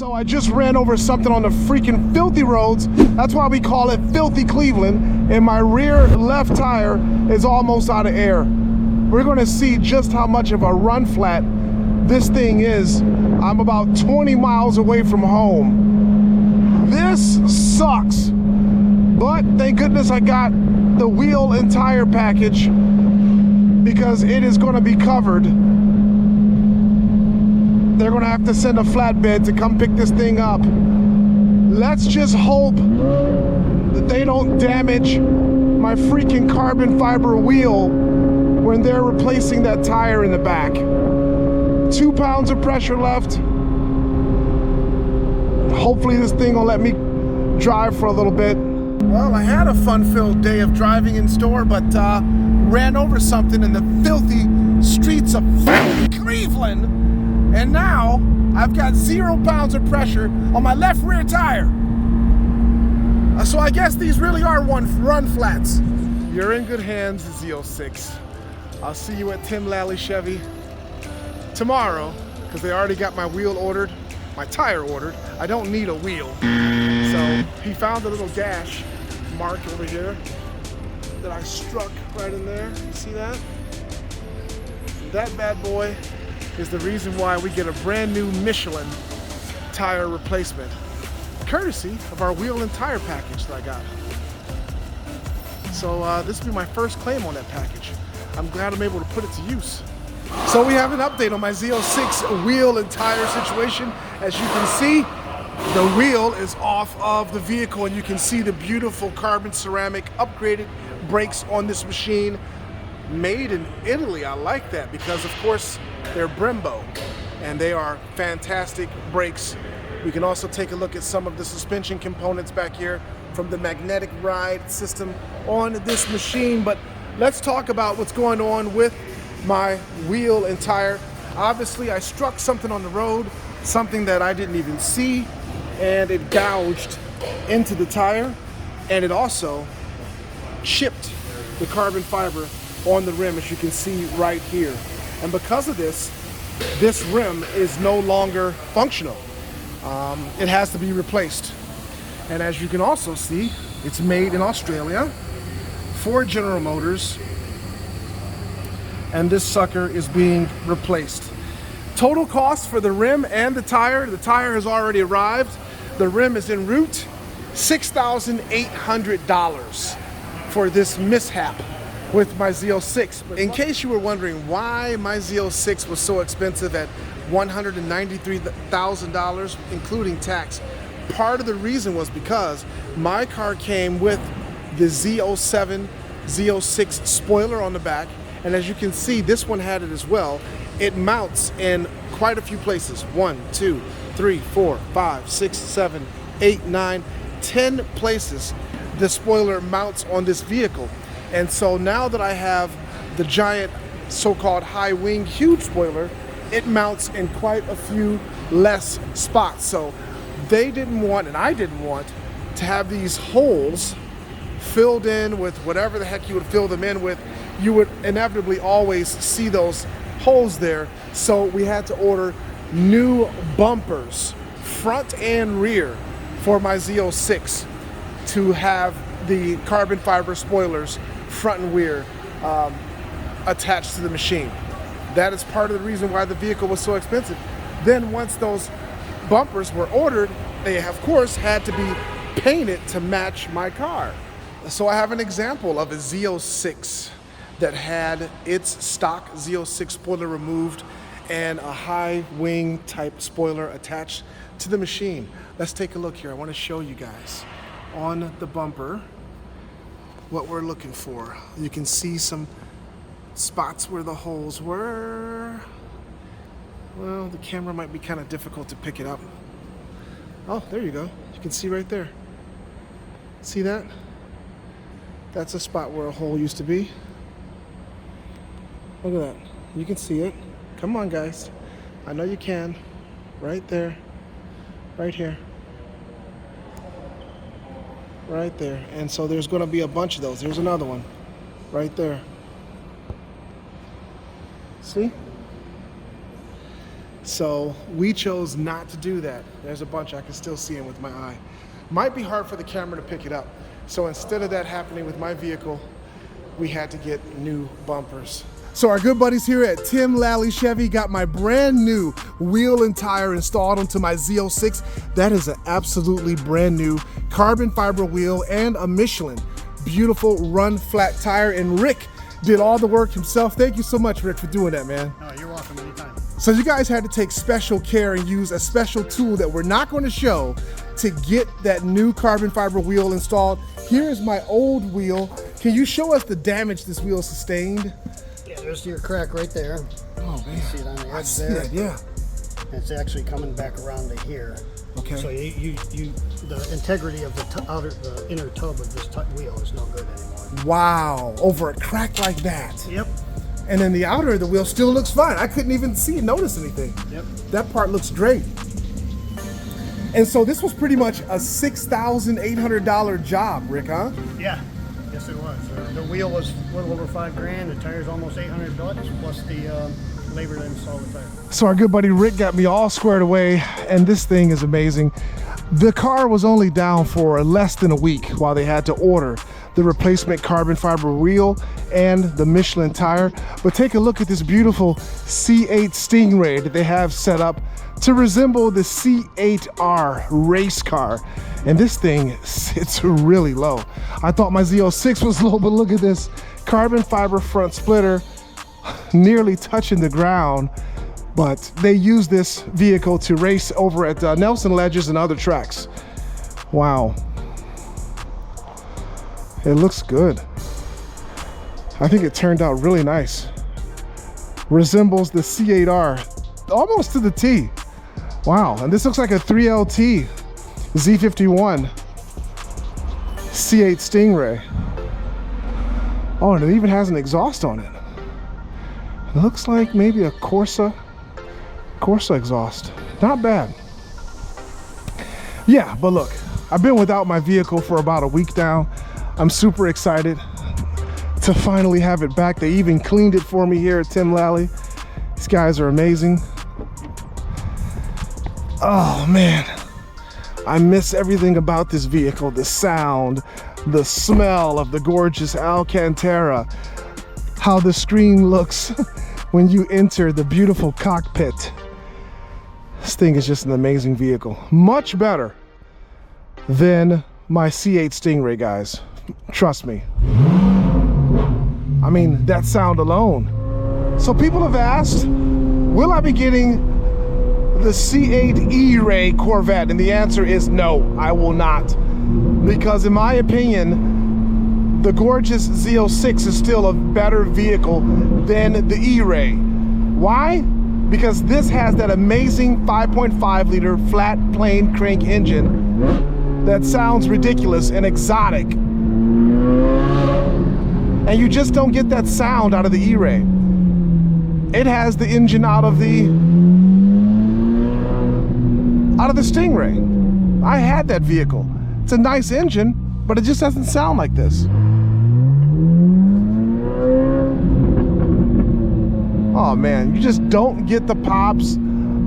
So I just ran over something on the freaking filthy roads. That's why we call it Filthy Cleveland. And my rear left tire is almost out of air. We're gonna see just how much of a run flat this thing is. I'm about 20 miles away from home. This sucks. But thank goodness I got the wheel and tire package because it is gonna be covered. They're gonna have to send a flatbed to come pick this thing up. Let's just hope that they don't damage my freaking carbon fiber wheel when they're replacing that tire in the back. 2 pounds of pressure left. Hopefully this thing will let me drive for a little bit. Well, I had a fun-filled day of driving in store, but ran over something in the filthy streets of Cleveland. And now I've got 0 pounds of pressure on my left rear tire. So I guess these really are run flats. You're in good hands, Z06. I'll see you at Tim Lally Chevy tomorrow, because they already got my wheel ordered, my tire ordered. I don't need a wheel. So he found a little gash mark over here that I struck right in there. You see that? That bad boy is the reason why we get a brand new Michelin tire replacement, courtesy of our wheel and tire package that I got. So this will be my first claim on that package. I'm glad I'm able to put it to use. So we have an update on my Z06 wheel and tire situation. As you can see, the wheel is off of the vehicle and you can see the beautiful carbon ceramic upgraded brakes on this machine. Made in Italy. I like that because of course they're Brembo and they are fantastic brakes. We can also take a look at some of the suspension components back here from the magnetic ride system on this machine. But let's talk about what's going on with my wheel and tire. Obviously I struck something on the road, something that I didn't even see, and it gouged into the tire, and it also chipped the carbon fiber on the rim, as you can see right here. And because of this, this rim is no longer functional. It has to be replaced. And as you can also see, it's made in Australia for General Motors, and this sucker is being replaced. Total cost for the rim and the tire has already arrived. The rim is en route, $6,800 for this mishap with my Z06. In case you were wondering why my Z06 was so expensive at $193,000, including tax, part of the reason was because my car came with the Z07, Z06 spoiler on the back, and as you can see, this one had it as well. It mounts in quite a few places. 1, 2, 3, 4, 5, 6, 7, 8, 9, 10 places the spoiler mounts on this vehicle. And so now that I have the giant so-called high wing huge spoiler, it mounts in quite a few less spots. So they didn't want, and I didn't want, to have these holes filled in with whatever the heck you would fill them in with. You would inevitably always see those holes there. So we had to order new bumpers, front and rear, for my Z06 to have the carbon fiber spoilers front and rear attached to the machine. That is part of the reason why the vehicle was so expensive. Then once those bumpers were ordered, they of course had to be painted to match my car. So I have an example of a Z06 that had its stock Z06 spoiler removed and a high wing type spoiler attached to the machine. Let's take a look here. I want to show you guys on the bumper what we're looking for. You can see some spots where the holes were. Well, the camera might be kind of difficult to pick it up. Oh, there you go. You can see right there. See that? That's a spot where a hole used to be. Look at that. You can see it. Come on, guys. I know you can. Right there. Right here. Right there. And so there's going to be a bunch of those. There's another one. Right there. See? So we chose not to do that. There's a bunch, I can still see them with my eye. Might be hard for the camera to pick it up. So instead of that happening with my vehicle, we had to get new bumpers. So our good buddies here at Tim Lally Chevy got my brand new wheel and tire installed onto my Z06. That is an absolutely brand new carbon fiber wheel and a Michelin. Beautiful run flat tire, and Rick did all the work himself. Thank you so much, Rick, for doing that, man. Oh, you're welcome anytime. So you guys had to take special care and use a special tool that we're not going to show to get that new carbon fiber wheel installed. Here is my old wheel. Can you show us the damage this wheel sustained? Yeah, there's your crack right there. Oh man, you see it on the edge I see there? that, yeah. And it's actually coming back around to here. Okay. So the integrity of the inner tub of this wheel is no good anymore. Wow, over a crack like that. Yep. And then the outer of the wheel still looks fine. I couldn't even notice anything. Yep. That part looks great. And so this was pretty much a $6,800 job, Rick, huh? Yeah. Yes, it was. The wheel was a little over $5,000. The tire's almost $800 plus the labor to install the tire. So our good buddy Rick got me all squared away, and this thing is amazing. The car was only down for less than a week while they had to order the replacement carbon fiber wheel and the Michelin tire. But take a look at this beautiful C8 Stingray that they have set up to resemble the C8R race car. And this thing sits really low. I thought my Z06 was low, but look at this carbon fiber front splitter nearly touching the ground. But they use this vehicle to race over at Nelson Ledges and other tracks. Wow. It looks good. I think it turned out really nice. Resembles the C8R almost to the T. Wow, and this looks like a 3LT Z51 C8 Stingray. Oh, and it even has an exhaust on it. It looks like maybe a Corsa exhaust. Not bad. Yeah, but look, I've been without my vehicle for about a week now. I'm super excited to finally have it back. They even cleaned it for me here at Tim Lally. These guys are amazing. Oh man, I miss everything about this vehicle. The sound, the smell of the gorgeous Alcantara, how the screen looks when you enter the beautiful cockpit. This thing is just an amazing vehicle. Much better than my C8 Stingray, guys. Trust me. I mean, that sound alone. So people have asked, will I be getting the C8 E-Ray Corvette? And the answer is no, I will not. Because in my opinion, the gorgeous Z06 is still a better vehicle than the E-Ray. Why? Because this has that amazing 5.5 liter flat plane crank engine that sounds ridiculous and exotic. And you just don't get that sound out of the E-Ray. It has the engine out of the Stingray. I had that vehicle. It's a nice engine, but it just doesn't sound like this. Oh man, you just don't get the pops,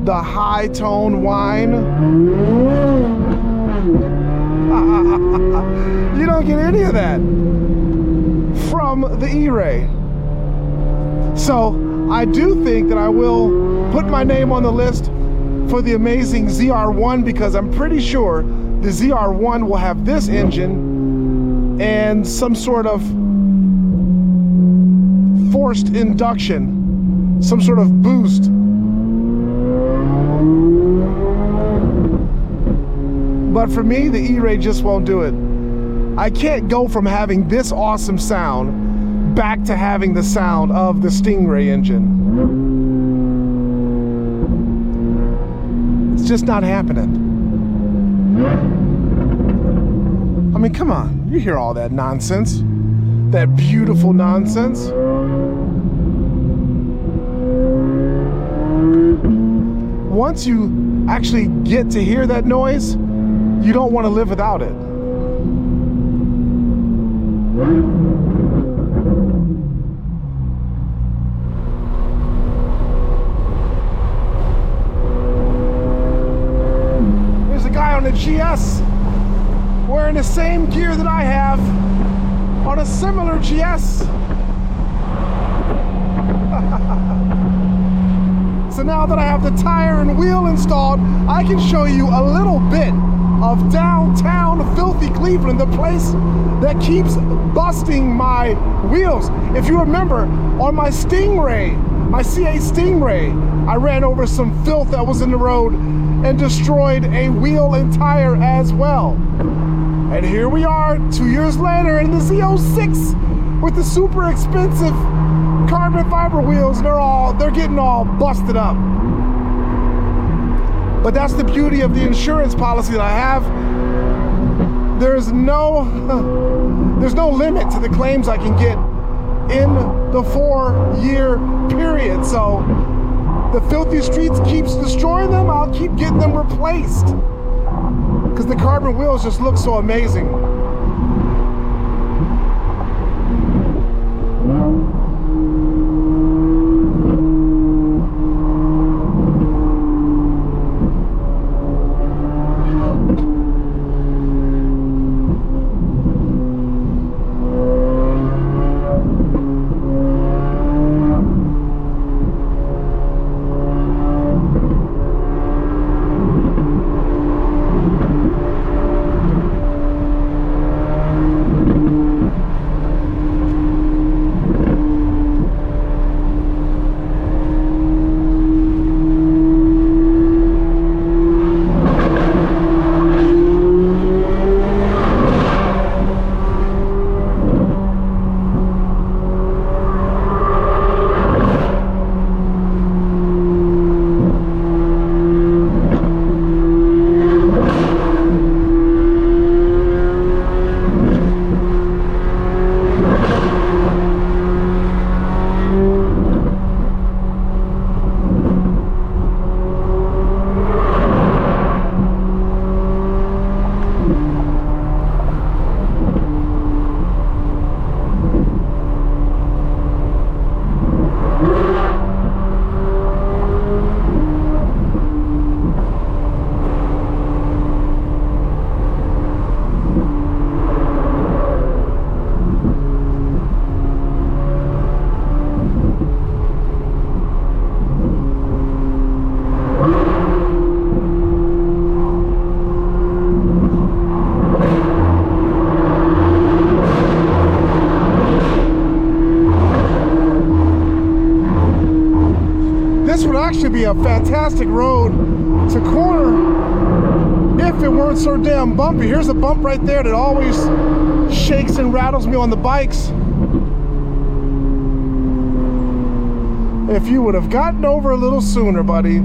the high tone whine. You don't get any of that from the E-Ray. So I do think that I will put my name on the list for the amazing ZR1, because I'm pretty sure the ZR1 will have this engine and some sort of forced induction, some sort of boost. But for me, the E-Ray just won't do it. I can't go from having this awesome sound back to having the sound of the Stingray engine. It's just not happening. I mean, come on, you hear all that nonsense, that beautiful nonsense. Once you actually get to hear that noise, you don't want to live without it. GS wearing the same gear that I have on a similar GS. So now that I have the tire and wheel installed, I can show you a little bit of downtown filthy Cleveland, the place that keeps busting my wheels. If you remember, on my Stingray, my C8 Stingray, I ran over some filth that was in the road and destroyed a wheel and tire as well. And here we are 2 years later in the Z06 with the super expensive carbon fiber wheels. They're getting all busted up. But that's the beauty of the insurance policy that I have. There's no limit to the claims I can get in the 4-year period. So the filthy streets keeps destroying them, I'll keep getting them replaced. Because the carbon wheels just look so amazing. Actually be a fantastic road to corner if it weren't so damn bumpy. Here's a bump right there that always shakes and rattles me on the bikes. If you would have gotten over a little sooner, buddy.